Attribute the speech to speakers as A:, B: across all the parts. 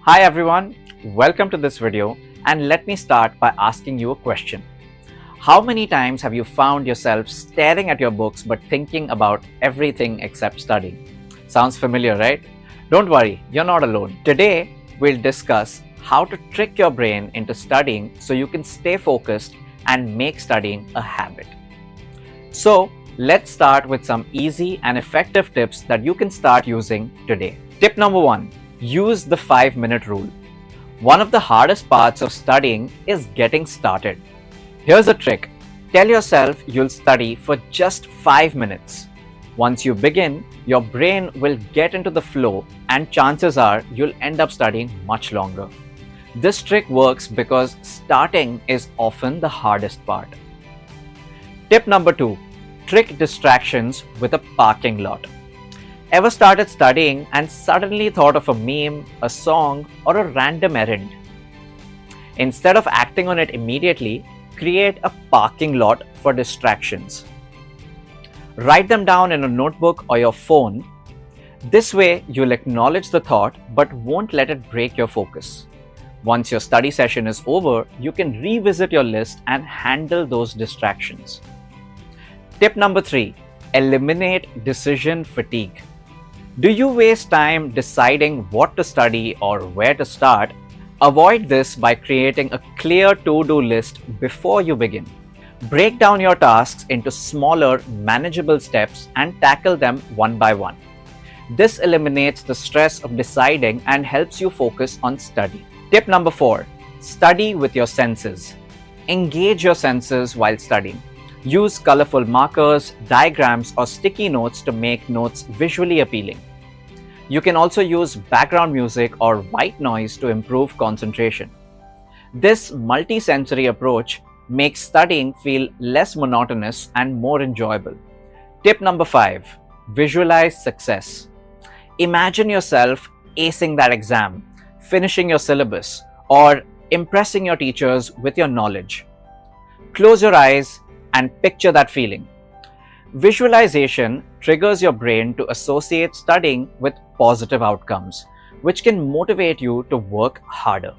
A: Hi everyone, welcome to this video, and let me start by asking you a question. How many times have you found yourself staring at your books but thinking about everything except studying? Sounds familiar, right? Don't worry, you're not alone. Today, we'll discuss how to trick your brain into studying so you can stay focused and make studying a habit. So, let's start with some easy and effective tips that you can start using today. Tip number 1. Use the 5-minute rule. One of the hardest parts of studying is getting started. Here's a trick. Tell yourself you'll study for just 5 minutes. Once you begin, your brain will get into the flow and chances are you'll end up studying much longer. This trick works because starting is often the hardest part. Tip number 2. Trick distractions with a parking lot. Ever started studying and suddenly thought of a meme, a song, or a random errand? Instead of acting on it immediately, create a parking lot for distractions. Write them down in a notebook or your phone. This way, you'll acknowledge the thought but won't let it break your focus. Once your study session is over, you can revisit your list and handle those distractions. Tip number 3. Eliminate decision fatigue. Do you waste time deciding what to study or where to start? Avoid this by creating a clear to-do list before you begin. Break down your tasks into smaller, manageable steps and tackle them one by one. This eliminates the stress of deciding and helps you focus on study. Tip number 4. Study with your senses. Engage your senses while studying. Use colorful markers, diagrams, or sticky notes to make notes visually appealing. You can also use background music or white noise to improve concentration. This multi-sensory approach makes studying feel less monotonous and more enjoyable. Tip number 5. Visualize success. Imagine yourself acing that exam, finishing your syllabus, or impressing your teachers with your knowledge. Close your eyes and picture that feeling. Visualization triggers your brain to associate studying with positive outcomes, which can motivate you to work harder.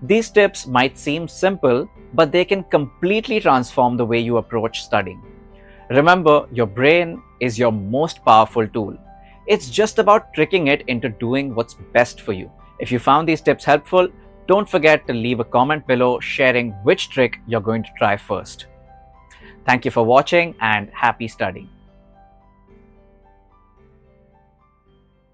A: These tips might seem simple, but they can completely transform the way you approach studying. Remember, your brain is your most powerful tool. It's just about tricking it into doing what's best for you. If you found these tips helpful, don't forget to leave a comment below sharing which trick you're going to try first. Thank you for watching and happy studying.